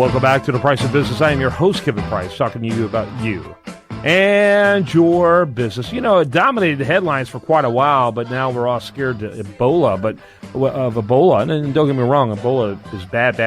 Welcome back to The Price of Business. I am your host, Kevin Price, talking to you about you and your business. You know, it dominated the headlines for quite a while, but now we're all scared of Ebola. And don't get me wrong, Ebola is bad.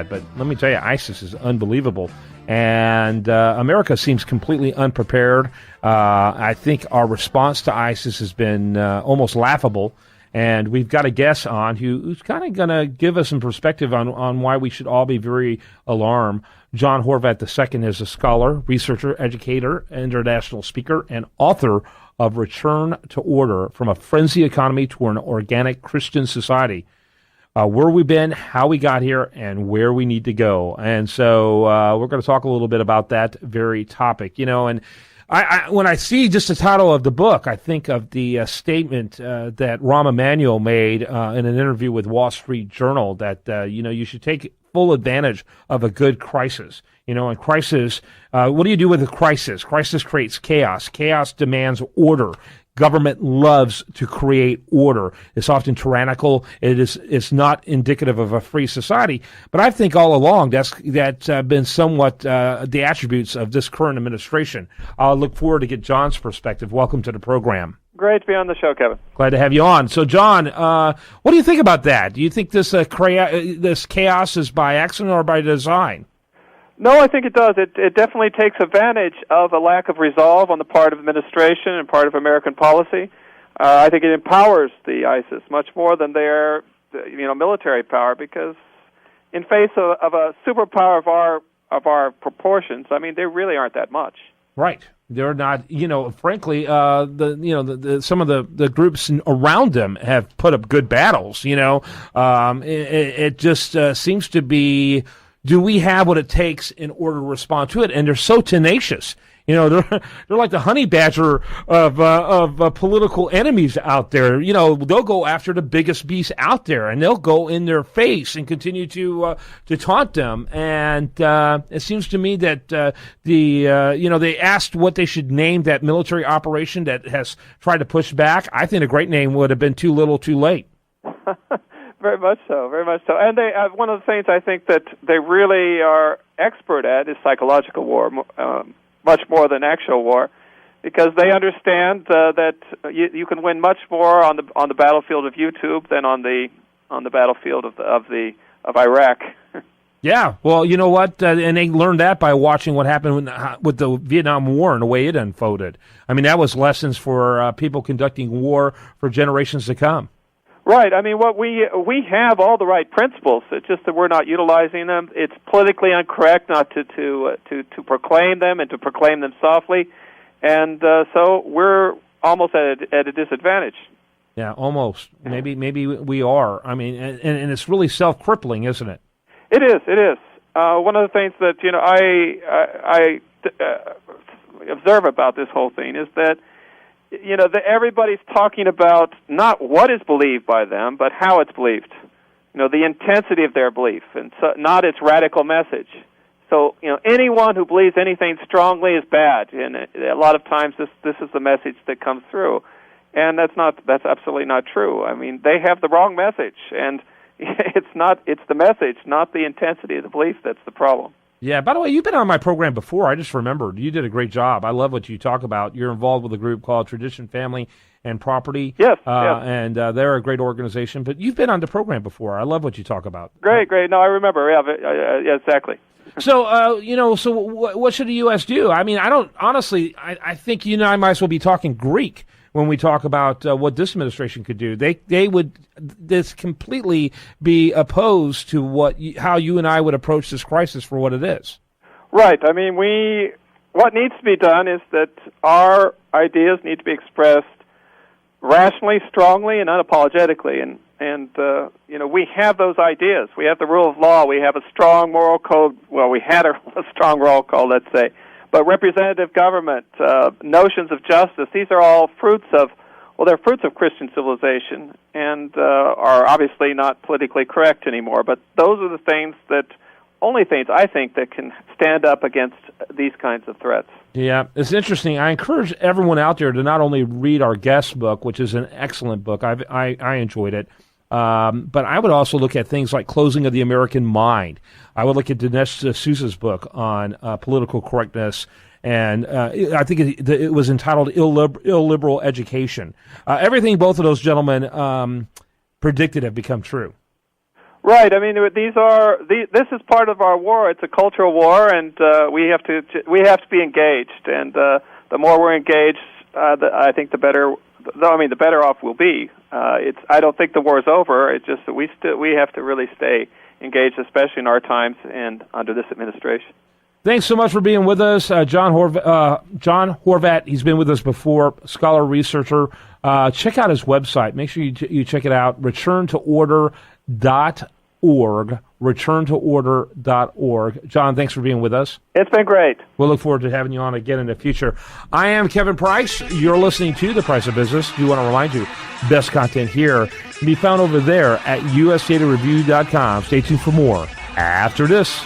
But let me tell you, ISIS is unbelievable. And America seems completely unprepared. I think our response to ISIS has been almost laughable. And we've got a guest on who's kind of going to give us some perspective on why we should all be very alarmed. John Horvat II is a scholar, researcher, educator, international speaker, and author of Return to Order, From a Frenzy Economy to an Organic Christian Society. Where we've been, how we got here, and where we need to go. And so we're going to talk a little bit about that very topic. You know, and I when I see just the title of the book, I think of the statement that Rahm Emanuel made in an interview with Wall Street Journal that, you should take full advantage of a good crisis. You know, and crisis, what do you do with a crisis? Crisis creates chaos. Chaos demands order. Government loves to create order. It's often tyrannical. It's not indicative of a free society. But I think all along that's been somewhat the attributes of this current administration. I'll look forward to get John's perspective. Welcome to the program. Great to be on the show, Kevin. Glad to have you on. So, John, what do you think about that? Do you think this chaos is by accident or by design? No, I think it does. It definitely takes advantage of a lack of resolve on the part of administration and part of American policy. I think it empowers the ISIS much more than their, military power, because in face of a superpower of our proportions, I mean, they really aren't that much. Right. They're not. Frankly, some of the groups around them have put up good battles. It just seems to be. Do we have what it takes in order to respond to it? And they're so tenacious. They're like the honey badger of political enemies out there. They'll go after the biggest beast out there, and they'll go in their face and continue to taunt them. And it seems to me that they asked what they should name that military operation that has tried to push back. I think a great name would have been Too Little, Too Late. Very much so, very much so. And they one of the things I think that they really are expert at is psychological war, much more than actual war, because they understand that you can win much more on the battlefield of YouTube than on the battlefield of Iraq. Yeah, well, you know what? And they learned that by watching what happened with the Vietnam War and the way it unfolded. I mean, that was lessons for people conducting war for generations to come. Right. I mean, what we have all the right principles. It's just that we're not utilizing them. It's politically incorrect not to proclaim them and to proclaim them softly, and so we're almost at a disadvantage. Yeah, almost. Maybe we are. I mean, and it's really self-crippling, isn't it? It is. It is. One of the things that I observe about this whole thing is that. Everybody's talking about not what is believed by them, but how it's believed. The intensity of their belief, and so not its radical message. So, anyone who believes anything strongly is bad, and a lot of times this is the message that comes through, and that's absolutely not true. I mean, they have the wrong message, and it's the message, not the intensity of the belief that's the problem. Yeah, by the way, you've been on my program before. I just remembered. You did a great job. I love what you talk about. You're involved with a group called Tradition, Family, and Property. Yes, and they're a great organization. But you've been on the program before. I love what you talk about. Great. No, I remember. Yeah, exactly. So, so what should the U.S. do? I mean, I think you and I might as well be talking Greek when we talk about what this administration could do. They would completely be opposed to how you and I would approach this crisis for what it is. Right. I mean, what needs to be done is that our ideas need to be expressed rationally, strongly, and unapologetically. And we have those ideas. We have the rule of law. We have a strong moral code. Well, we had a strong moral code, let's say. But representative government, notions of justice, these are all fruits of Christian civilization, and are obviously not politically correct anymore. But those are the only things I think that can stand up against these kinds of threats. Yeah, it's interesting. I encourage everyone out there to not only read our guest book, which is an excellent book. I enjoyed it. But I would also look at things like Closing of the American Mind. I would look at Dinesh D'Souza's book on political correctness, and I think it was entitled Illiberal Education. Everything both of those gentlemen predicted have become true. Right. I mean, this is part of our war. It's a cultural war, and we have to be engaged. And the more we're engaged, I think the better. The better off we'll be. I don't think the war is over. It's just that we have to really stay engaged, especially in our times and under this administration. Thanks so much for being with us, John Horvat. He's been with us before, scholar, researcher. Check out his website. Make sure you check it out, returntoorder.org, returntoorder.org. John, thanks for being with us. It's been great. We'll look forward to having you on again in the future. I am Kevin Price. You're listening to The Price of Business. Do want to remind you, best content here can be found over there at usdatareview.com. Stay tuned for more after this.